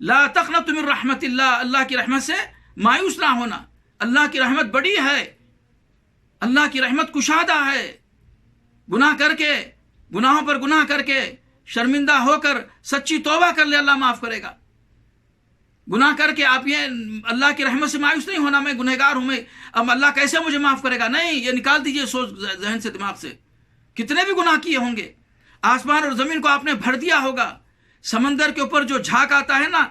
لا تقنطوا من رحمت اللہ، اللہ کی رحمت سے مایوس نہ ہونا. اللہ کی رحمت بڑی ہے، اللہ کی رحمت کشادہ ہے. گناہ کر کے، گناہوں پر گناہ کر کے شرمندہ ہو کر سچی توبہ کر لے، اللہ معاف کرے گا. گناہ کر کے آپ یہ اللہ کی رحمت سے مایوس نہیں ہونا، میں گنہگار ہوں، میں اب اللہ کیسے مجھے معاف کرے گا. نہیں، یہ نکال دیجئے سوچ ذہن سے، دماغ سے. کتنے بھی گناہ کیے ہوں گے، آسمان اور زمین کو آپ نے بھر دیا ہوگا، سمندر کے اوپر جو جھاگ آتا ہے نا،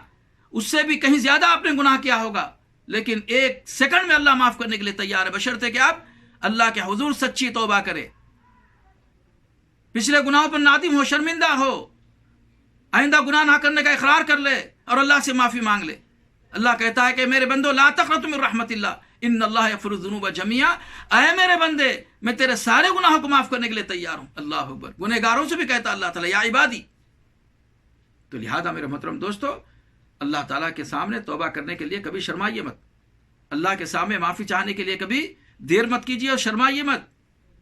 اس سے بھی کہیں زیادہ آپ نے گناہ کیا ہوگا، لیکن ایک سیکنڈ میں اللہ معاف کرنے کے لیے تیار ہے، بشرطے کہ آپ اللہ کے حضور سچی توبہ کرے، پچھلے گناہوں پر نادم ہو، شرمندہ ہو، آئندہ گناہ نہ کرنے کا اقرار کر لے اور اللہ سے معافی مانگ لے. اللہ کہتا ہے کہ میرے بندو لا تقنطوا من رحمت اللہ ان اللہ یغفر الذنوب جميعا، اے میرے بندے میں تیرے سارے گناہوں کو معاف کرنے کے لیے تیار ہوں. اللہ اکبر. گنہگاروں سے بھی کہتا اللہ تعالیٰ یا عبادی. تو لہذا میرے محترم دوستو، اللہ تعالیٰ کے سامنے توبہ کرنے کے لیے کبھی شرمائیے مت، اللہ کے سامنے معافی چاہنے کے لیے کبھی دیر مت کیجیے اور شرمائیے مت.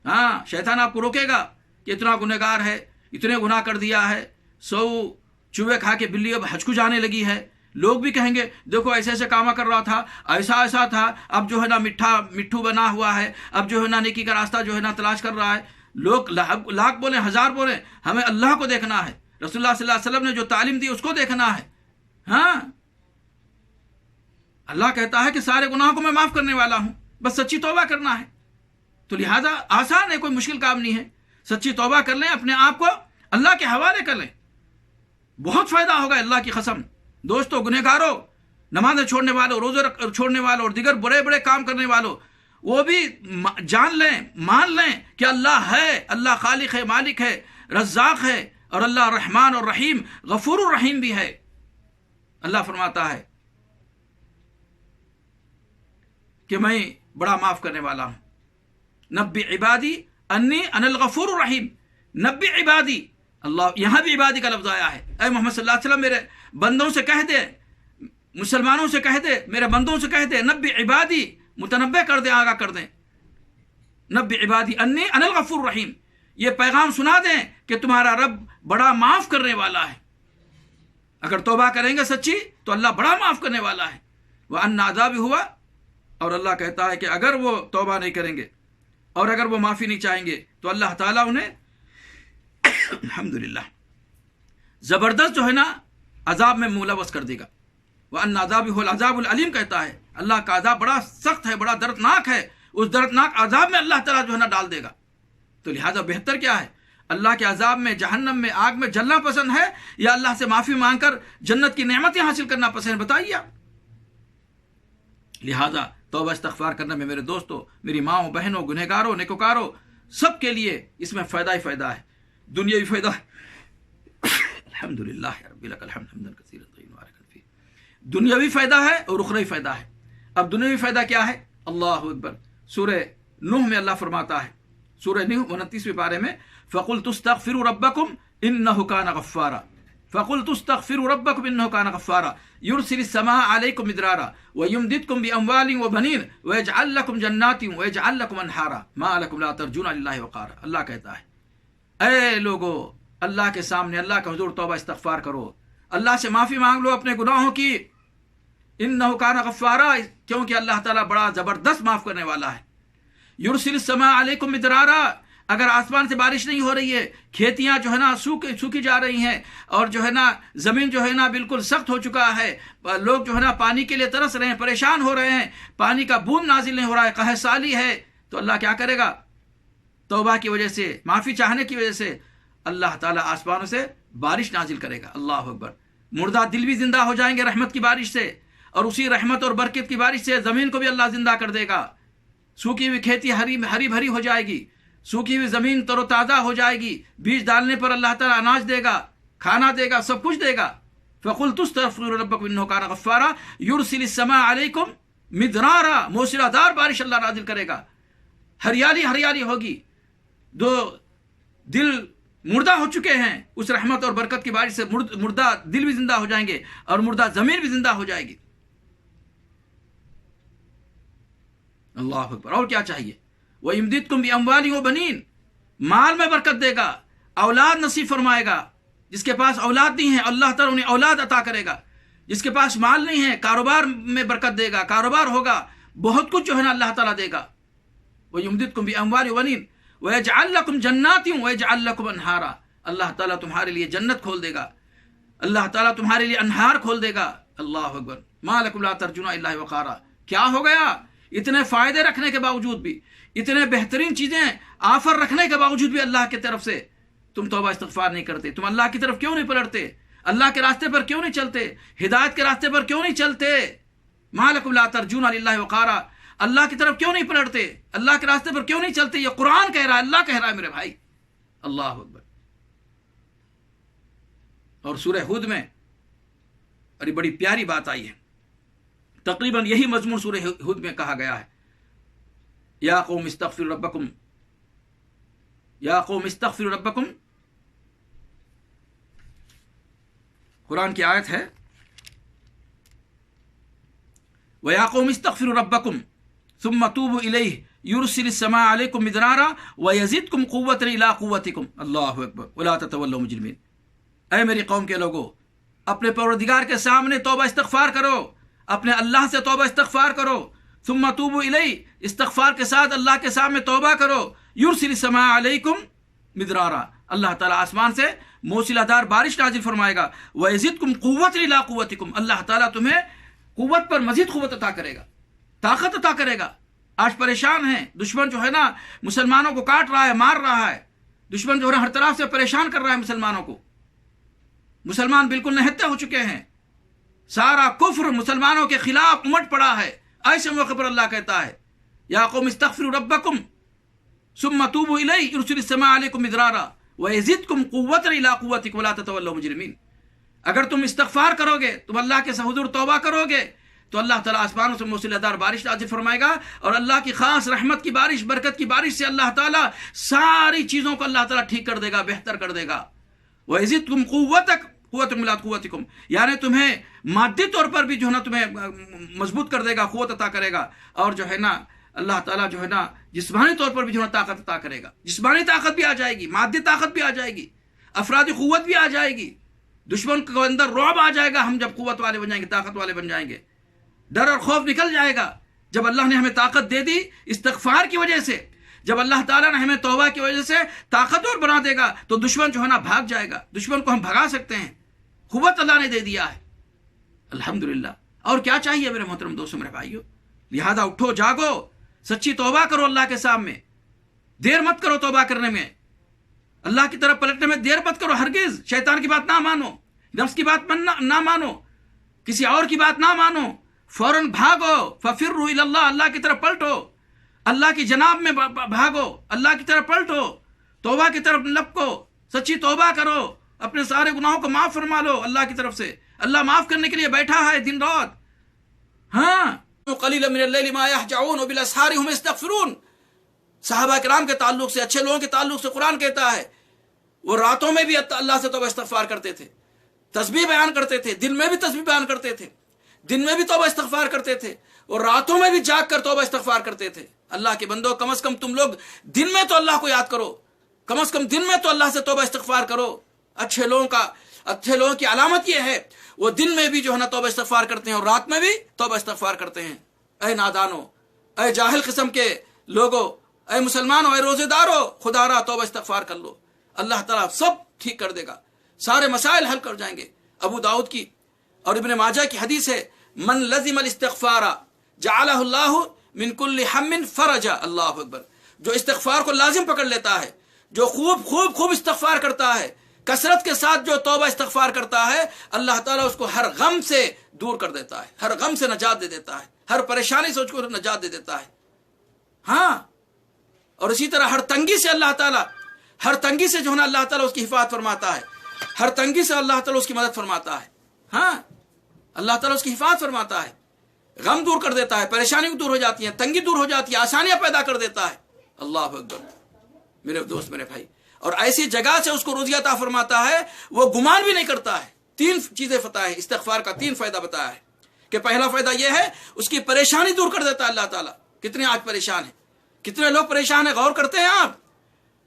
ہاں، شیطان آپ کو روکے گا کہ اتنا گنہگار ہے، اتنے گناہ کر دیا ہے، 100 چوہے کھا کے بلی اب حج کو جانے لگی ہے. لوگ بھی کہیں گے دیکھو ایسے ایسے کام کر رہا تھا، ایسا تھا، اب جو ہے نا مٹھو بنا ہوا ہے، اب جو ہے نا نیکی کا راستہ جو ہے نا تلاش کر رہا ہے. لوگ لاکھ بولیں، ہزار بولیں، ہمیں اللہ کو دیکھنا ہے، رسول اللہ صلی اللہ علیہ وسلم نے جو تعلیم دی اس کو دیکھنا ہے. ہاں، اللہ کہتا ہے کہ سارے گناہوں کو میں معاف کرنے والا ہوں، بس سچی توبہ کرنا ہے. تو لہذا آسان ہے، کوئی مشکل کام نہیں ہے. سچی توبہ کر لیں، اپنے آپ کو اللہ کے حوالے کر لیں، بہت فائدہ ہوگا اللہ کی قسم. دوستو، گنہگاروں، نمازیں چھوڑنے والوں، روزے چھوڑنے والوں اور دیگر بڑے بڑے کام کرنے والوں، وہ بھی جان لیں، مان لیں کہ اللہ ہے، اللہ خالق ہے، مالک ہے، رزاق ہے، اور اللہ رحمان اور رحیم، غفور الرحیم بھی ہے. اللہ فرماتا ہے کہ میں بڑا معاف کرنے والا ہوں. نبی عبادی انی انا الغفور الرحیم. نبی عبادی، اللہ یہاں بھی عبادی کا لفظ آیا ہے. اے محمد صلی اللہ علیہ وسلم میرے بندوں سے کہہ دے، مسلمانوں سے کہہ دے، میرے بندوں سے کہہ دے، نبی عبادی، متنبع کر دیں، آگاہ کر دیں. نبی عبادی انی انا الغفور الرحیم، یہ پیغام سنا دیں کہ تمہارا رب بڑا معاف کرنے والا ہے. اگر توبہ کریں گے سچی تو اللہ بڑا معاف کرنے والا ہے. وَأَنَّ عَذَابِ ہوا، اور اللہ کہتا ہے کہ اگر وہ توبہ نہیں کریں گے اور اگر وہ معافی نہیں چاہیں گے تو اللہ تعالیٰ انہیں الحمدللہ زبردست جو ہے نا عذاب میں ملوث کر دے گا. وَأَنَّ عَذَابِ هُوَ الْعَذَابُ الْعَلِيمُ کہتا ہے اللہ کا عذاب بڑا سخت ہے، بڑا دردناک ہے. اس دردناک عذاب میں اللہ تعالیٰ جو ہے نا ڈال دے گا. تو لہذا بہتر کیا ہے؟ اللہ کے عذاب میں، جہنم میں، آگ میں جلنا پسند ہے یا اللہ سے معافی مانگ کر جنت کی نعمتیں حاصل کرنا پسند ہے؟ بتائیے آپ. لہذا توبہ استغفار کرنے میں میرے دوستوں، میری ماؤں، بہنوں، گنہگاروں، نیکوکاروں، سب کے لیے اس میں فائدہ ہی فائدہ ہے. دنیاوی فائدہ ہے، الحمدللہ رب لک الحمد حمدا کثیرا طیبا مبارکا فیہ. دنیاوی فائدہ ہے اور اخروی فائدہ ہے. اب دنیاوی فائدہ کیا ہے؟ اللہ اکبر. سورہ نوح میں اللہ فرماتا ہے، سورہ نوح 29ویں پارے میں، فَقُلْتُ اسْتَغْفِرُوا رَبَّكُمْ إِنَّهُ كَانَ غَفَّارًا. فَقُلْتُ اسْتَغْفِرُوا رَبَّكُمْ إِنَّهُ كَانَ غَفَّارًا يُرْسِلِ السَّمَاءَ عَلَيْكُمْ مِدْرَارًا وَيُمْدِدْكُمْ بِأَمْوَالٍ وَبَنِينَ وَيَجْعَلْ لَكُمْ جَنَّاتٍ وَيَجْعَلْ لَكُمْ أَنْهَارًا مَا لَكُمْ لَا تَرْجُونَ لِلَّهِ وَقَارًا. اللہ کہتا ہے اے لوگو، اللہ کے سامنے، اللہ کے حضور توبہ استغفار کرو، اللہ سے معافی مانگ لو اپنے گناہوں کی. إِنَّهُ كَانَ غَفَّارًا، کیونکہ اللہ تعالیٰ بڑا زبردست معاف کرنے والا ہے. يُرْسِلِ السَّمَاءَ عَلَيْكُمْ مِدْرَارًا، اگر آسمان سے بارش نہیں ہو رہی ہے، کھیتیاں جو ہے نا سوکھی جا رہی ہیں، اور جو ہے نا زمین جو ہے نا بالکل سخت ہو چکا ہے، لوگ جو ہے نا پانی کے لیے ترس رہے ہیں، پریشان ہو رہے ہیں، پانی کا بوند نازل نہیں ہو رہا ہے، قحط سالی ہے، تو اللہ کیا کرے گا؟ توبہ کی وجہ سے، معافی چاہنے کی وجہ سے اللہ تعالیٰ آسمانوں سے بارش نازل کرے گا. اللہ اکبر. مردہ دل بھی زندہ ہو جائیں گے رحمت کی بارش سے، اور اسی رحمت اور برکت کی بارش سے زمین کو بھی اللہ زندہ کر دے گا. سوکھی ہوئی کھیتی ہری بھری ہو جائے گی، سوکھی ہوئی زمین تر و تازہ ہو جائے گی. بیج ڈالنے پر اللہ تعالیٰ اناج دے گا، کھانا دے گا، سب کچھ دے گا. فَقُلْتُ اسْتَغْفِرُوا رَبَّكُمْ إِنَّهُ كَانَ غَفَّارًا يُرْسِلِ السَّمَاءَ عَلَيْكُمْ مِدْرَارًا، موسلا دار بارش اللہ نازل کرے گا، ہریالی ہوگی. دو دل مردہ ہو چکے ہیں اس رحمت اور برکت کی بارش سے مردہ دل بھی زندہ ہو جائیں گے اور مردہ زمین بھی زندہ ہو جائے گی. اللہ اکبر. اور کیا چاہیے؟ وَيُمْدِدْكُمْ بِأَمْوَالٍ وَبَنِينَ، مال میں برکت دے گا، اولاد نصیب فرمائے گا. جس کے پاس اولاد نہیں ہے اللہ تعالیٰ انہیں اولاد عطا کرے گا. جس کے پاس مال نہیں ہے کاروبار میں برکت دے گا، کاروبار ہوگا، بہت کچھ جو ہے نا اللہ تعالیٰ دے گا. وَيُمْدِدْكُمْ بِأَمْوَالٍ وَبَنِينَ وَيَجْعَلْ لَكُمْ جَنَّاتٍ وَيَجْعَلْ لَكُمْ أَنْهَارًا. اللہ تعالیٰ تمہارے لیے جنت کھول دے گا، اللہ تعالیٰ تمہارے لیے انہار کھول دے گا. اللہ اکبر. مَا لَكُمْ لَا تَرْجُونَ إِلَّهِ وَقَارًا. کیا ہو گیا؟ اتنے فائدے رکھنے کے باوجود بھی، اتنے بہترین چیزیں آفر رکھنے کے باوجود بھی اللہ کی طرف سے تم توبہ استغفار نہیں کرتے. تم اللہ کی طرف کیوں نہیں پلٹتے؟ اللہ کے راستے پر کیوں نہیں چلتے؟ ہدایت کے راستے پر کیوں نہیں چلتے؟ مَا لَكُمْ لَا تَرْجُونَ لِلَّهِ وَقَارًا. اللہ کی طرف کیوں نہیں پلٹتے؟ اللہ کے راستے پر کیوں نہیں چلتے؟ یہ قرآن کہہ رہا ہے، اللہ کہہ رہا ہے میرے بھائی. اللہ اکبر. اور سورہ ہود میں بڑی پیاری بات آئی ہے، تقریباً یہی مضمون سورہ ہود میں کہا گیا ہے. یا قوم استغفروا ربکم، یا قوم استغفروا ربکم. قرآن کی آیت ہے وَيَا قَوْمِ اسْتَغْفِرُوا رَبَّكُمْ ثُمَّ تُوبُوا إِلَيْهِ يُرْسِلِ السَّمَاءَ عَلَيْكُمْ مِدْرَارًا وَيَزِدْكُمْ قُوَّةً إِلَىٰ قُوَّتِكُمْ. اللہ اکبر. وَلَا تَتَوَلَّوْا مُجْرِمِينَ. اے میری قوم کے لوگو، اپنے پروردگار کے سامنے توبہ استغفار کرو، اپنے اللہ سے توبہ استغفار کرو. ثُمَّ تُوبُوا إِلَيْهِ، استغفار کے ساتھ اللہ کے سامنے توبہ کرو. يُرْسِلِ السَّمَاءَ عَلَيْكُمْ مِدْرَارًا، اللہ تعالیٰ آسمان سے موسلا دار بارش نازل فرمائے گا. وَيَزِدْكُمْ قُوَّةً إِلَىٰ قُوَّتِكُمْ، اللہ تعالیٰ تمہیں قوت پر مزید قوت عطا کرے گا، طاقت عطا کرے گا. آج پریشان ہیں، دشمن جو ہے نا مسلمانوں کو کاٹ رہا ہے، مار رہا ہے. دشمن جو ہے ہر طرف سے پریشان کر رہا ہے مسلمانوں کو. مسلمان بالکل نہتے ہو چکے ہیں، سارا کفر مسلمانوں کے خلاف امٹ پڑا ہے. ایسے موقع پر اللہ کہتا ہے یا قوم استغفروا ربکم ثم توبوا الیہ یرسل السماء علیکم مدرارا ویزدکم قوۃ الی قوتکم ولا تتولوا مجرمین. اگر تم استغفار کرو گے، تم اللہ کے حضور توبہ کرو گے، تو اللہ تعالیٰ آسمانوں سے موسلا دار بارش نازل فرمائے گا. اور اللہ کی خاص رحمت کی بارش، برکت کی بارش سے اللہ تعالیٰ ساری چیزوں کو اللہ تعالیٰ ٹھیک کر دے گا، بہتر کر دے گا. وَيَزِدْكُمْ قُوَّةً مِلَا قُوَّتِكُمْ، یعنی تمہیں مادی طور پر بھی جو ہے نا تمہیں مضبوط کر دے گا، قوت عطا کرے گا. اور جو ہے نا اللہ تعالیٰ جو ہے نا جسمانی طور پر بھی جو ہے طاقت عطا کرے گا. جسمانی طاقت بھی آ جائے گی، مادی طاقت بھی آ جائے گی، افرادی قوت بھی آ جائے گی. دشمن کے اندر رعب آ جائے گا ہم جب قوت والے بن جائیں گے، طاقت والے بن جائیں گے. ڈر اور خوف نکل جائے گا جب اللہ نے ہمیں طاقت دے دی استغفار کی وجہ سے. جب اللہ تعالیٰ نے ہمیں توبہ کی وجہ سے طاقتور بنا دے گا تو دشمن جو ہے نا بھاگ جائے گا. دشمن کو ہم بھگا سکتے ہیں، قوت اللہ نے دے دیا ہے. الحمدللہ. اور کیا چاہیے میرے محترم دوستوں، میرے بھائیوں؟ لہذا اٹھو، جاگو، سچی توبہ کرو اللہ کے سامنے. دیر مت کرو توبہ کرنے میں، اللہ کی طرف پلٹنے میں دیر مت کرو. ہرگز شیطان کی بات نہ مانو، نفس کی بات نہ مانو، کسی اور کی بات نہ مانو. فوراً بھاگو. ففروا الی اللہ، اللہ کی طرف پلٹو، اللہ کی جناب میں بھاگو، اللہ کی طرف پلٹو، توبہ کی طرف لپکو، سچی توبہ کرو، اپنے سارے گناہوں کو معاف فرما لو اللہ کی طرف سے. اللہ معاف کرنے کے لیے بیٹھا ہے دن رات. ہاں، قلیلا من اللیل ما یہجعون وبالاسحار هم یستغفرون. صحابہ کرام کے تعلق سے، اچھے لوگوں کے تعلق سے قرآن کہتا ہے وہ راتوں میں بھی اللہ سے توبہ استغفار کرتے تھے، تسبیح بیان کرتے تھے، دن میں بھی تسبیح بیان کرتے تھے، دن میں بھی توبہ استغفار کرتے تھے، اور راتوں میں بھی جاگ کر توبہ استغفار کرتے تھے. اللہ کے بندو، کم از کم تم لوگ دن میں تو اللہ کو یاد کرو، کم از کم دن میں تو اللہ سے توبہ استغفار کرو. اچھے لوگوں کی علامت یہ ہے وہ دن میں بھی جو ہے نا توبہ استغفار کرتے ہیں اور رات میں بھی توبہ استغفار کرتے ہیں. اے نادانو، اے جاہل قسم کے لوگو، اے مسلمانوں، اے روزے دارو، خدا را توبہ استغفار کر لو. اللہ تعالیٰ سب ٹھیک کر دے گا، سارے مسائل حل کر جائیں گے. ابو داؤد کی اور ابن ماجہ کی حدیث ہے من لزم الاستغفار جعلہ اللہ من کل ہم فرجا. اللہ اکبر. جو استغفار کو لازم پکڑ لیتا ہے، جو خوب استغفار کرتا ہے، کثرت کے ساتھ جو توبہ استغفار کرتا ہے، اللہ تعالیٰ اس کو ہر غم سے دور کر دیتا ہے، ہر غم سے نجات دے دیتا ہے، ہر پریشانی سے اس کو نجات دے دیتا ہے. ہاں، اور اسی طرح ہر تنگی سے اللہ تعالیٰ، ہر تنگی سے جو ہے نا اللہ تعالیٰ اس کی حفاظت فرماتا ہے، ہر تنگی سے اللہ تعالیٰ اس کی مدد فرماتا ہے. ہاں، اللہ تعالیٰ اس کی حفاظت فرماتا ہے، غم دور کر دیتا ہے، پریشانی دور ہو جاتی ہے، تنگی دور ہو جاتی ہے، آسانیاں پیدا کر دیتا ہے. اللہ اکبر میرے دوست، میرے بھائی. اور ایسی جگہ سے اس کو روزی عطا فرماتا ہے وہ گمان بھی نہیں کرتا ہے. 3 چیزیں بتایا ہے، استغفار کا 3 فائدہ بتایا ہے کہ پہلا فائدہ یہ ہے اس کی پریشانی دور کر دیتا ہے اللہ تعالیٰ. کتنے آج پریشان ہیں، کتنے لوگ پریشان ہیں، غور کرتے ہیں آپ؟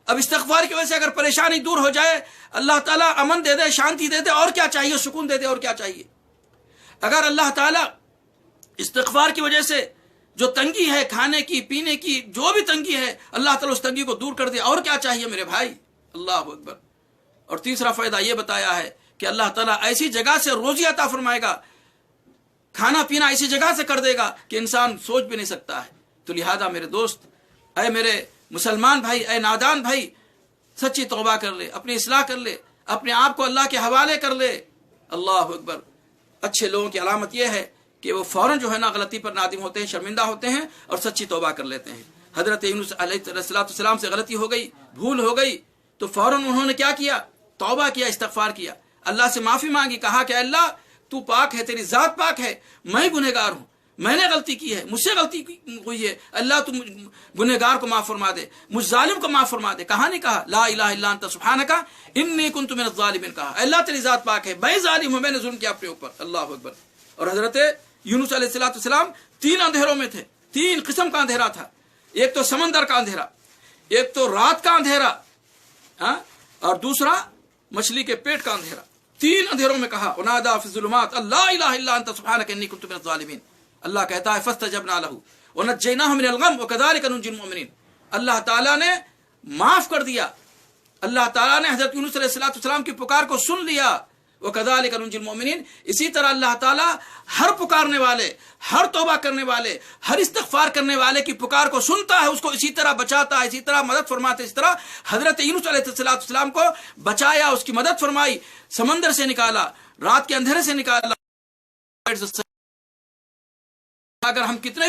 اب استغفار کی وجہ سے اگر پریشانی دور ہو جائے، اللہ تعالیٰ امن دے دے، شانتی دے دے، اور کیا چاہیے؟ سکون دے دے، اور کیا چاہیے؟ اگر اللہ تعالیٰ استغفار کی وجہ سے جو تنگی ہے کھانے کی پینے کی جو بھی تنگی ہے اللہ تعالیٰ اس تنگی کو دور کر دے، اور کیا چاہیے میرے بھائی؟ اللہ اکبر۔ اور تیسرا فائدہ یہ بتایا ہے کہ اللہ تعالیٰ ایسی جگہ سے روزی عطا فرمائے گا، کھانا پینا ایسی جگہ سے کر دے گا کہ انسان سوچ بھی نہیں سکتا ہے۔ تو لہذا میرے دوست، اے میرے مسلمان بھائی، اے نادان بھائی، سچی توبہ کر لے، اپنی اصلاح کر لے، اپنے آپ کو اللہ کے حوالے کر لے۔ اللہ اکبر۔ اچھے لوگوں کی علامت یہ ہے کہ وہ فوراً جو ہے نا غلطی پر نادم ہوتے ہیں، شرمندہ ہوتے ہیں اور سچی توبہ کر لیتے ہیں۔ حضرت یونس علیہ السلام سے غلطی ہو گئی، بھول ہو گئی، تو فوراً انہوں نے کیا کیا؟ توبہ کیا، استغفار کیا، اللہ سے معافی مانگی، کہا کہ اللہ تو پاک ہے، تیری ذات پاک ہے، میں گنہگار ہوں، میں نے غلطی کی ہے، مجھ سے غلطی ہوئی ہے، اللہ تو گنہگار کو معاف فرما دے، مجھ ظالم کو معاف فرما دے۔ کہا نہیں کہا لا الہ الا انت سبحانک انی کنت من الظالمین، کہا اللہ تیری ذات پاک ہے، میں ظالم ہوں، میں نے ظلم کیا اپنے اوپر۔ اللہ اکبر۔ اور حضرت یونس علیہ السلام 3 اندھیروں میں تھے، 3 قسم کا اندھیرا تھا، ایک تو سمندر کا اندھیرا، ایک تو رات کا اندھیرا، اور دوسرا مچھلی کے پیٹ کا اندھیرا۔ 3 اندھیروں میں کہا ونادى في الظلمات لا الہ الا انت سبحانک انی کنت من الظالمین۔ اللہ کہتا ہے فاستجبنا له ونجیناہ من الغم وکذلک ننجی المؤمنین۔ اللہ تعالیٰ نے معاف کر دیا، اللہ تعالیٰ نے حضرت یونس علیہ السلام کی پکار کو سن لیا، وکذلک ننجی المؤمنین۔ اسی طرح اللہ تعالیٰ ہر پکارنے والے، ہر توبہ کرنے والے، ہر استغفار کرنے والے کی پکار کو سنتا ہے، اس کو اسی طرح بچاتا ہے، اسی طرح مدد فرماتا ہے۔ اس طرح حضرت یونس علیہ السلام کو بچایا، اس کی مدد فرمائی، سمندر سے نکالا، رات کے اندھیرے سے نکالا۔ اگر ہم کتنے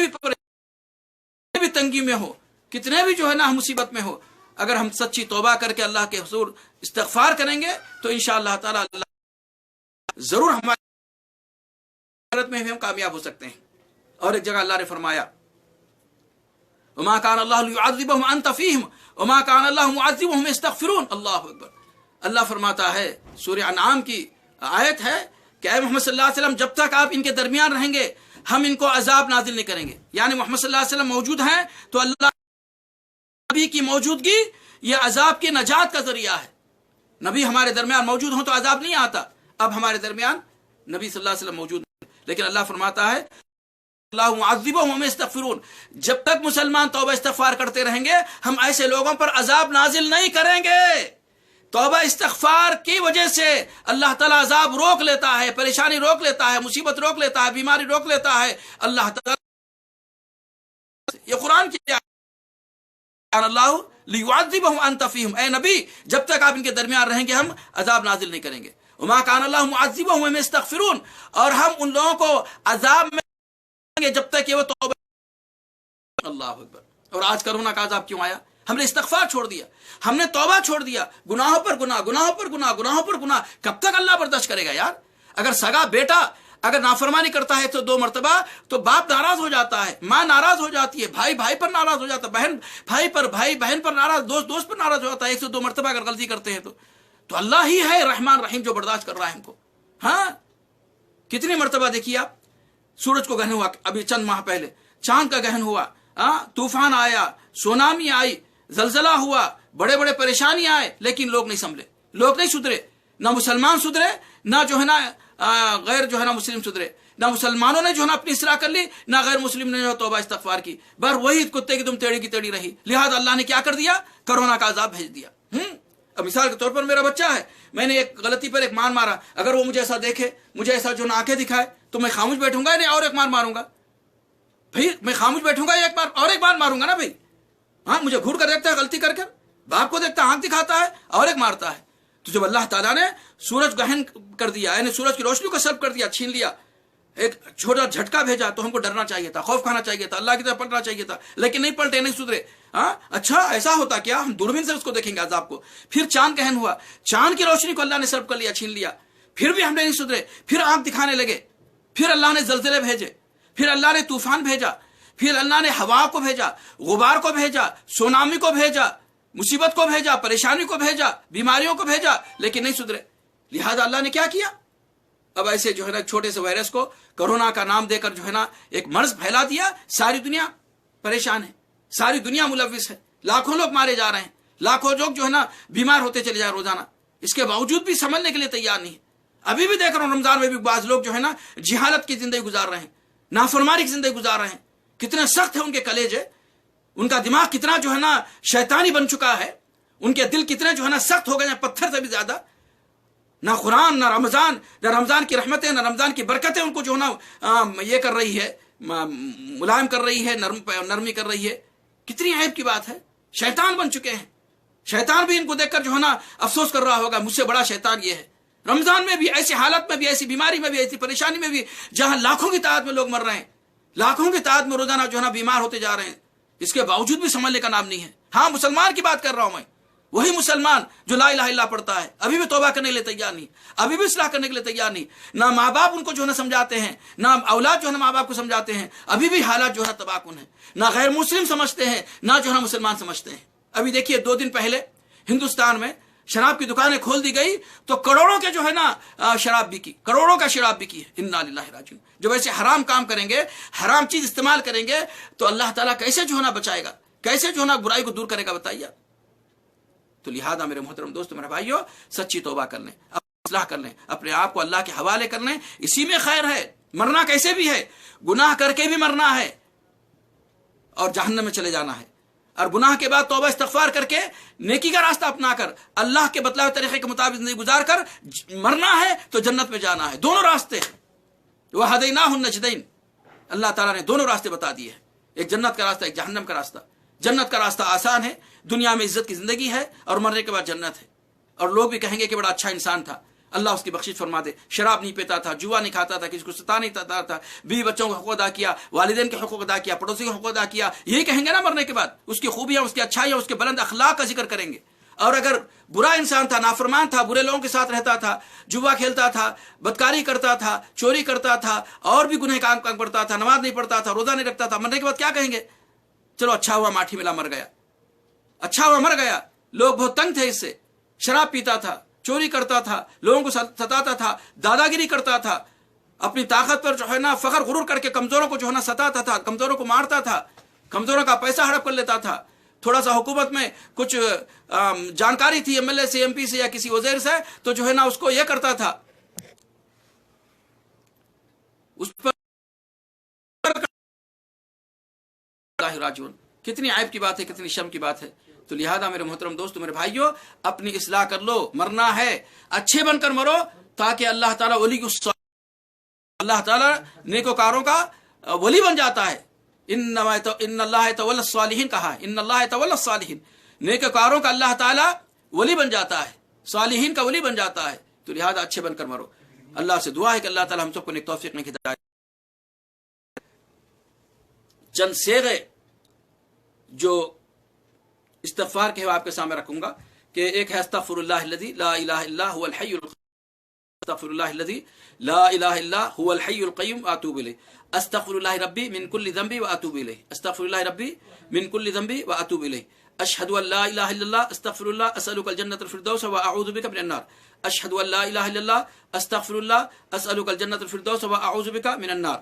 بھی تنگی میں ہو، کتنے بھی جو ہے نا مصیبت میں ہو، اگر ہم سچی توبہ کر کے اللہ کے حضور استغفار کریں گے تو انشاءاللہ تعالی اللہ ضرور ہماری حالت میں ہم کامیاب ہو سکتے ہیں۔ اور ایک جگہ اللہ نے فرمایا وما كان الله ليعذبهم وانت فيهم وما كان الله معذبهم يستغفرون۔ اللہ اکبر۔ اللہ فرماتا ہے، سورہ انعام کی آیت ہے کہ اے محمد صلی اللہ علیہ وسلم جب تک آپ ان کے درمیان رہیں گے ہم ان کو عذاب نازل نہیں کریں گے۔ یعنی محمد صلی اللہ علیہ وسلم موجود ہیں تو اللہ نبی کی موجودگی یہ عذاب کی نجات کا ذریعہ ہے۔ نبی ہمارے درمیان موجود ہوں تو عذاب نہیں آتا۔ اب ہمارے درمیان نبی صلی اللہ علیہ وسلم موجود ہیں، لیکن اللہ فرماتا ہے اللہ معذبهم یستغفرون، جب تک مسلمان توبہ استغفار کرتے رہیں گے ہم ایسے لوگوں پر عذاب نازل نہیں کریں گے۔ توبہ استغفار کی وجہ سے اللہ تعالیٰ عذاب روک لیتا ہے، پریشانی روک لیتا ہے، مصیبت روک لیتا ہے، بیماری روک لیتا ہے۔ اللہ تعالیٰ یہ قرآن کی اللہ لیعذبهم انت فیہم، اے نبی جب تک آپ ان کے درمیان رہیں گے ہم عذاب نازل نہیں کریں گے۔ وما كان اللہ معذبهم وهم يستغفرون، اور ہم ان لوگوں کو عذاب میں گے جب تک کہ وہ توبہ۔ اللہ اکبر۔ اور آج کرونا کا عذاب کیوں آیا؟ ہم نے استغفار چھوڑ دیا، ہم نے توبہ چھوڑ دیا، گناہوں پر گناہ، گناہوں پر گناہ، گناہوں پر گناہ۔ کب تک اللہ برداشت کرے گا یار؟ اگر سگا بیٹا اگر نافرمانی کرتا ہے تو 2 مرتبہ تو باپ ناراض ہو جاتا ہے، ماں ناراض ہو جاتی ہے، بھائی بھائی پر ناراض ہو جاتا ہے، بہن بھائی پر، بھائی بہن پر ناراض، دوست دوست پر ناراض ہو جاتا ہے 1 سے 2 مرتبہ اگر غلطی کرتے ہیں تو اللہ ہی ہے رحمان رحیم جو برداشت کر رہا ہے ہم کو۔ ہاں کتنی مرتبہ دیکھیے آپ، سورج کو گرہن ہوا ابھی چند ماہ پہلے، چاند کا گرہن ہوا، طوفان آیا، سونامی آئی، زلزلہ ہوا، بڑے بڑے پریشانی آئے، لیکن لوگ نہیں سنبھلے، لوگ نہیں سدھرے، نہ مسلمان سدھرے، نہ جو ہے نا غیر جو ہے نا مسلم سدھرے، نہ مسلمانوں نے جو ہے نا اپنی اصلاح کر لی، نہ غیر مسلم نے جو توبہ استغفار کی، بر وہی کتے کی تم ٹیڑھی کی ٹیڑھی رہی۔ لہذا اللہ نے کیا کر دیا؟ کرونا کا عذاب بھیج دیا۔ اب مثال کے طور پر میرا بچہ ہے، میں نے ایک غلطی پر ایک مان مارا، اگر وہ مجھے ایسا دیکھے، مجھے ایسا جو آنکھیں دکھائے تو میں خاموش بیٹھوں گا یا نہیں اور ایک مار ماروں گا؟ بھائی میں خاموش بیٹھوں گا یا ایک بار اور ایک بار ماروں گا نا بھائی؟ ہاں مجھے گھور کر دیکھتا ہے غلطی کر کے، باپ کو دیکھتا ہے آنکھ دکھاتا ہے اور ایک مارتا ہے۔ تو جب اللہ تعالیٰ نے سورج گہن کر دیا، یعنی سورج کی روشنی کو سلب کر دیا، چھین لیا، ایک چھوٹا جھٹکا بھیجا، تو ہم کو ڈرنا چاہیے تھا، خوف کھانا چاہیے تھا، اللہ کی طرف پلٹنا چاہیے تھا، لیکن نہیں پلٹے، نہیں سدھرے۔ ہاں اچھا ایسا ہوتا کیا؟ ہم دوربین سے اس کو دیکھیں گے عذاب کو۔ پھر چاند گہن ہوا، چاند کی روشنی کو اللہ نے سلب کر لیا، چھین لیا، پھر بھی ہم نے نہیں سدھرے، پھر آنکھ دکھانے لگے، پھر اللہ نے زلزلے بھیجے، پھر اللہ نے طوفان بھیجا، پھر اللہ نے ہوا کو بھیجا، غبار کو بھیجا، سونامی کو بھیجا، مصیبت کو بھیجا، پریشانی کو بھیجا، بیماریوں کو بھیجا، لیکن نہیں سدھرے۔ لہذا اللہ نے کیا کیا؟ اب ایسے جو ہے نا ایک چھوٹے سے وائرس کو کرونا کا نام دے کر جو ہے نا ایک مرض پھیلا دیا، ساری دنیا پریشان ہے، ساری دنیا ملوث ہے، لاکھوں لوگ مارے جا رہے ہیں، لاکھوں لوگ جو ہے نا بیمار ہوتے چلے جا رہے روزانہ، اس کے باوجود بھی سنبھلنے کے لیے تیار نہیں ہے۔ ابھی بھی دیکھ رہا ہوں رمضان میں بھی بعض لوگ جو ہے نا جہالت کی زندگی گزار رہے ہیں، نافرمانی کی زندگی گزار رہے ہیں. کتنے سخت ہے ان کے کلیجے، ان کا دماغ کتنا جو ہے نا شیطانی بن چکا ہے، ان کے دل کتنے جو ہے نا سخت ہو گئے ہیں پتھر سے بھی زیادہ. نہ قرآن، نہ رمضان کی رحمتیں، نہ رمضان کی برکتیں ان کو جو ہے نا یہ کر رہی ہے، ملائم کر رہی ہے، نرمی کر رہی ہے. کتنی عیب کی بات ہے. شیطان بن چکے ہیں. شیطان بھی ان کو دیکھ کر جو ہے نا افسوس کر رہا ہوگا مجھ سے بڑا شیطان یہ ہے. رمضان میں بھی ایسی حالت میں بھی، ایسی بیماری میں بھی، ایسی پریشانی میں بھی، جہاں لاکھوں کی تعداد میں لوگ مر رہے ہیں، لاکھوں کی تعداد میں روزانہ جو ہے نا بیمار ہوتے جا رہے ہیں، اس کے باوجود بھی سنبھلنے کا نام نہیں ہے. ہاں مسلمان کی بات کر رہا ہوں میں، وہی مسلمان جو لا الہ الا اللہ پڑھتا ہے، ابھی بھی توبہ کرنے کے لیے تیار نہیں، ابھی بھی اصلاح کرنے کے لیے تیار نہیں. نہ ماں باپ ان کو جو ہے نا سمجھاتے ہیں، نہ اولاد جو ہے نا ماں باپ کو سمجھاتے ہیں. ابھی بھی حالات جو ہے تباہ کن ہیں. نہ غیر مسلم سمجھتے ہیں، نہ جو ہے نا مسلمان سمجھتے ہیں. ابھی دیکھیے 2 دن پہلے ہندوستان میں شراب کی دکانیں کھول دی گئی تو کروڑوں کے جو ہے نا شراب بکی، کروڑوں کا شراب بکی ہے. انا للہ راجعون. جب ایسے حرام کام کریں گے، حرام چیز استعمال کریں گے تو اللہ تعالیٰ کیسے جو ہے نا بچائے گا، کیسے جو ہے نا برائی کو دور کرے گا بتائیے. تو لہذا میرے محترم دوستو، میرے بھائیو، سچی توبہ کر لیں، اصلاح کر لیں، اپنے آپ کو اللہ کے حوالے کر لیں. اسی میں خیر ہے. مرنا کیسے بھی ہے، گناہ کر کے بھی مرنا ہے اور جہنم میں چلے جانا ہے، اور گناہ کے بعد توبہ استغفار کر کے نیکی کا راستہ اپنا کر اللہ کے بتلائے طریقے کے مطابق زندگی گزار کر مرنا ہے تو جنت میں جانا ہے. دونوں راستے ہیں. وَهَدَيْنَاهُ النَّجْدَيْنِ. اللہ تعالیٰ نے دونوں راستے بتا دیے ہیں، ایک جنت کا راستہ، ایک جہنم کا راستہ. جنت کا راستہ آسان ہے، دنیا میں عزت کی زندگی ہے اور مرنے کے بعد جنت ہے. اور لوگ بھی کہیں گے کہ بڑا اچھا انسان تھا، اللہ اس کی بخشش فرما دے. شراب نہیں پیتا تھا، جوا نہیں کھاتا تھا، کسی کو ستا نہیں دیتا تھا، بیوی بچوں کا حقوق ادا کیا، والدین کے حقوق ادا کیا، پڑوسی کے حقوق ادا کیا. یہی کہیں گے نا مرنے کے بعد. اس کی خوبیاں، اس کی اچھائیاں، اس کے بلند اخلاق کا ذکر کریں گے. اور اگر برا انسان تھا، نافرمان تھا، برے لوگوں کے ساتھ رہتا تھا، جوا کھیلتا تھا، بدکاری کرتا تھا، چوری کرتا تھا، اور بھی گناہ کام کرتا تھا، نماز نہیں پڑھتا تھا، روزہ نہیں رکھتا تھا، مرنے کے بعد کیا کہیں گے؟ چلو اچھا ہوا ماٹھی ملا مر گیا، اچھا ہوا مر گیا. لوگ بہت تنگ تھے اس سے. شراب پیتا تھا، چوری کرتا تھا، لوگوں کو ستاتا تھا، دادا گیری کرتا تھا، اپنی طاقت پر جو ہے نا فخر غرور کر کے کمزوروں کو جو ہے نا ستاتا تھا، کمزوروں کو مارتا تھا، کمزوروں کا پیسہ ہڑپ کر لیتا تھا. تھوڑا سا حکومت میں کچھ جانکاری تھی ایم ایل اے سے، ایم پی سے، یا کسی وزیر سے، تو جو ہے نا اس کو یہ کرتا تھا، اس پر راجعون. کتنی عیب کی بات ہے، کتنی شرم کی بات ہے. تو لہذا میرے محترم دوستو، میرے بھائیو، اپنی اصلاح کر لو. مرنا ہے اچھے بن کر مرو، تاکہ اللہ تعالیٰ اللہ تعالیٰ نیکوکاروں کا ولی بن جاتا ہے. ان اللہ تولی الصالحین کہا ہے، ان اللہ تولی الصالحین. نیکوکاروں کا اللہ تعالیٰ ولی بن جاتا ہے، صالحین کا ولی بن جاتا ہے. تو لہذا اچھے بن کر مرو. اللہ سے دعا ہے کہ اللہ تعالیٰ ہم سب کو نیک توفیق میں ہدایت. چند صیغے جو استغفار کے آپ کے سامنے رکھوں گا کہ ایک ہے استغفر اللہ الذی لا الہ الا هو الحی استغفر اللہ الذی لا الہ الا هو الحی القیوم واتوب الیہ. استغفر اللہ ربی من کل ذنب واتوب الیہ. استغفر اللہ ربی من کل ذنب واتوب الیہ. اشهد ان لا الہ الا اللہ استغفر اللہ اسألک الجنۃ الفردوس واعوذ بک من النار. اشهد ان لا الہ الا اللہ استغفر اللہ اسألک الجنۃ الفردوس واعوذ بک من النار.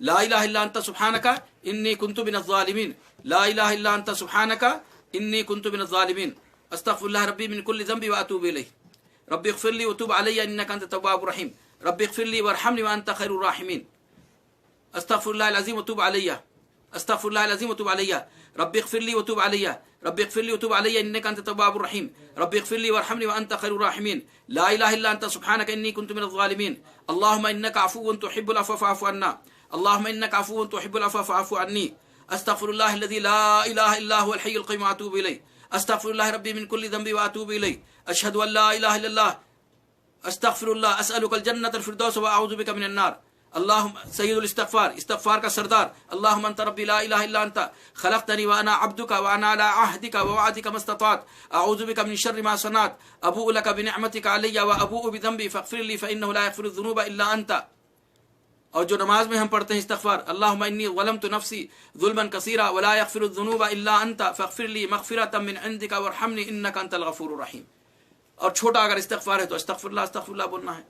لا الہ الا انت سبحانک انی کنت من الظالمین. لا الہ الا انت سبحانک انی کنت من الظالمین. استغفر اللہ ربی من کل ذنب واتوب الیہ. رب اغفر لی وتوب علی انک انت التواب الرحیم. رب اغفر لی وارحمنی وانت خیر الراحمین. استغفر اللہ العظیم وتوب علی. استغفر اللہ العظیم وتوب علی. رب اغفر لی وتوب علی. رب اغفر لی وتوب علی انک انت التواب الرحیم. رب اغفر لی وارحمنی وانت خیر الراحمین. لا الہ الا انت سبحانک انی کنت من الظالمین. اللهم انک عفو تحب العفو فاعف عنا. اللهم انک عفو تحب العفو فاعف عني. استغفر الله الذي لا اله الا هو الحي القيوم واتوب اليه. استغفر الله ربي من كل ذنب واتوب اليه. اشهد ان لا اله الا الله. استغفر الله اسالك الجنة الفردوس واعوذ بك من النار. اللهم سيد الاستغفار، استغفار کا سردار. اللهم انت ربي لا اله الا انت خلقتني وانا عبدك وانا على عهدك ووعدك ما استطعت. اعوذ بك من شر ما صنعت. ابوء لك بنعمتك علي وابوء بذنبي فاغفر لي فانه لا يغفر الذنوب الا انت. اور جو نماز میں ہم پڑھتے ہیں استغفار، اللہم انی ظلمت نفسی ظلما کثیرا ولا یغفر الذنوب الا انت فاغفر لی مغفرۃ من عندک وارحمنی انک انت الغفور الرحیم. اور چھوٹا اگر استغفار ہے تو استغفر اللہ بولنا ہے.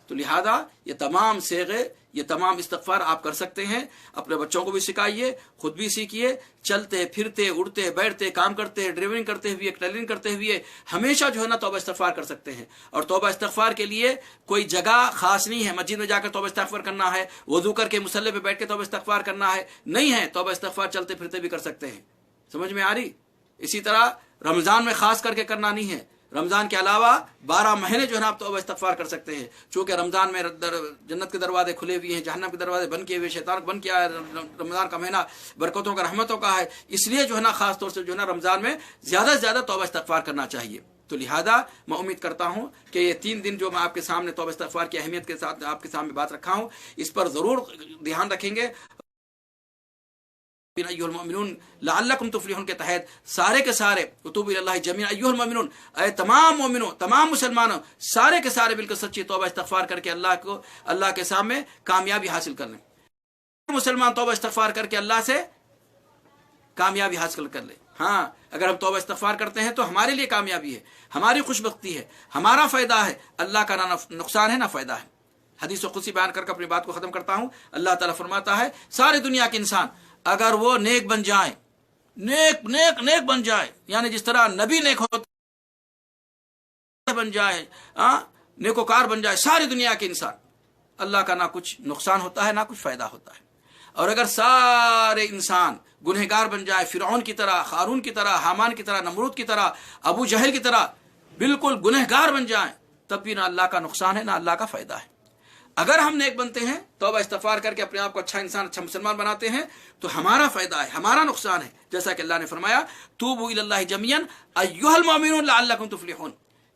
تو تو لہذا یہ تمام صیغے، یہ تمام استغفار آپ کر سکتے ہیں. اپنے بچوں کو بھی سکھائیے، خود بھی سیکھیے. چلتے پھرتے اڑتے بیٹھتے کام کرتے ڈرائیونگ کرتے ہوئے ٹیلرنگ کرتے ہوئے ہمیشہ جو ہے نا توبہ استغفار کر سکتے ہیں. اور توبہ استغفار کے لیے کوئی جگہ خاص نہیں ہے، مسجد میں جا کر توبہ استغفار کرنا ہے، وضو کر کے مصلی پہ بیٹھ کے توبہ استغفار کرنا ہے، نہیں ہے. توبہ استغفار چلتے پھرتے بھی کر سکتے ہیں. سمجھ میں آ رہی؟ اسی طرح رمضان میں خاص کر کے کرنا نہیں ہے. رمضان کے علاوہ 12 مہینے جو ہے نا آپ توبہ استغفار کر سکتے ہیں. چونکہ رمضان میں جنت کے دروازے کھلے ہوئے ہیں، جہنم کے دروازے بند کیے ہوئے، شیطان بند کیا ہے. رمضان کا مہینہ برکتوں کا، رحمتوں کا ہے، اس لیے جو ہے نا خاص طور سے جو ہے نا رمضان میں زیادہ سے زیادہ توبہ استغفار کرنا چاہیے. تو لہذا میں امید کرتا ہوں کہ یہ 3 دن جو میں آپ کے سامنے توبہ استغفار کی اہمیت کے ساتھ آپ کے سامنے بات رکھا ہوں، اس پر ضرور دھیان رکھیں گے. ایھا المؤمنون لعلکم تفلحون کے تحت سارے کے سارے وتوبوا الی اللہ جمیعا ایھا المؤمنون، اے تمام مومنوں، تمام مسلمانوں، سارے کے سارے بالکل سچی توبہ استغفار کر کے اللہ کے سامنے کامیابی حاصل کر لیں. مسلمان توبہ استغفار کر کے اللہ سے کامیابی حاصل کر لیں. ہاں، اگر ہم توبہ استغفار کرتے ہیں تو ہمارے لیے کامیابی ہے، ہماری خوش بختی ہے، ہمارا فائدہ ہے. اللہ کا نہ نقصان ہے نہ فائدہ ہے. حدیث قدسی بیان کر کے اپنی بات کو ختم کرتا ہوں. اللہ تعالیٰ فرماتا ہے ساری دنیا کے انسان اگر وہ نیک بن جائیں، نیک بن جائے، یعنی جس طرح نبی نیک ہوتا بن جائے، نیکوکار بن جائے ساری دنیا کے انسان، اللہ کا نہ کچھ نقصان ہوتا ہے نہ کچھ فائدہ ہوتا ہے. اور اگر سارے انسان گنہگار بن جائے، فرعون کی طرح، قارون کی طرح، حامان کی طرح، نمرود کی طرح، ابو جہل کی طرح بالکل گنہگار بن جائیں، تب بھی نہ اللہ کا نقصان ہے نہ اللہ کا فائدہ ہے. اگر ہم نیک بنتے ہیں، توبہ استغفار کر کے اپنے آپ کو اچھا انسان، اچھا مسلمان بناتے ہیں، تو ہمارا فائدہ ہے، ہمارا نقصان ہے. جیسا کہ اللہ نے فرمایا توبوا الی اللہ جمیعا ایھا المؤمنون لعلکم تفلحون،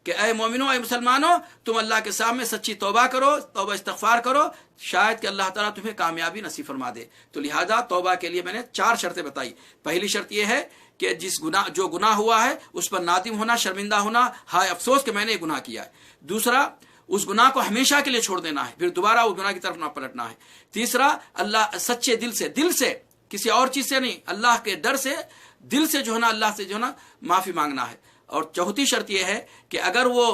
کہ اے مومنوں، اے مسلمانوں، تم اللہ کے سامنے سچی توبہ کرو، توبہ استغفار کرو، شاید کہ اللہ تعالیٰ تمہیں کامیابی نصیب فرما دے. تو لہذا توبہ کے لیے میں نے 4 شرطیں بتائی. پہلی شرط یہ ہے کہ جو گناہ ہوا ہے اس پر نادم ہونا، شرمندہ ہونا، ہائے افسوس کہ میں نے یہ گناہ کیا ہے. دوسرا، اس گناہ کو ہمیشہ کے لیے چھوڑ دینا ہے، پھر دوبارہ اس گناہ کی طرف نہ پلٹنا ہے. تیسرا، اللہ سچے دل سے کسی اور چیز سے نہیں، اللہ کے ڈر سے دل سے جو ہے نا اللہ سے جو ہے نا معافی مانگنا ہے. اور چوتھی شرط یہ ہے کہ اگر وہ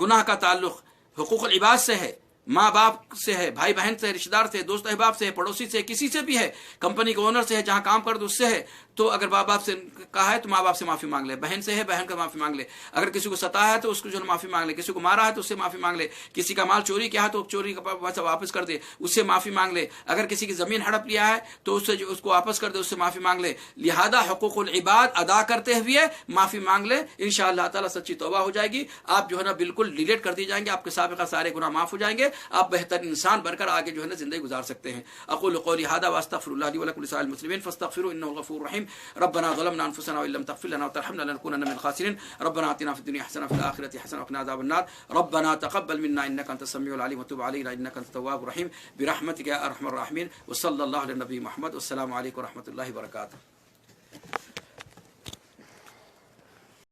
گناہ کا تعلق حقوق العباد سے ہے، ماں باپ سے ہے، بھائی بہن سے، رشتہ دار سے، دوست احباب سے، پڑوسی سے، کسی سے بھی ہے، کمپنی کے اونر سے ہے، جہاں کام کر دو اس سے ہے، تو اگر ماں باپ سے کہا ہے تو ماں باپ سے معافی مانگ لے. بہن سے ہے، بہن کا معافی مانگ لے. اگر کسی کو ستایا ہے تو اس کو جو ہے معافی مانگ لے. کسی کو مارا ہے تو اس سے معافی مانگ لے. کسی کا مال چوری کیا ہے تو چوری کا پیسہ واپس کر دے، اس سے معافی مانگ لے. اگر کسی کی زمین ہڑپ لیا ہے تو اس کو واپس کر دے، اس سے معافی مانگ لے. لہذا حقوق العباد ادا کرتے ہوئے معافی مانگ لے، انشاءاللہ تعالی سچی توبہ ہو جائے گی. آپ جو ہے نا بالکل ڈیلیٹ کر دی جائیں گے، آپ کے سابقہ سارے گناہ معاف ہو جائیں گے، آپ بہتر انسان بن کر آگے جو ہے نا زندگی گزار سکتے ہیں. اقول قولی ھذا واستغفر الله لي ولكم ولسائر المسلمين فاستغفروه انه غفور رحيم. ربنا ظلمنا انفسنا وان لم تغفر لنا وترحمنا لنكونن من الخاسرين. ربنا آتنا في الدنيا حسنه وفي الاخره حسنه وقنا عذاب النار. ربنا تقبل منا انك انت السميع العليم وتب علينا انك انت التواب الرحيم برحمتك يا ارحم الراحمين. وصلى الله على النبي محمد. والسلام عليكم ورحمه الله وبركاته.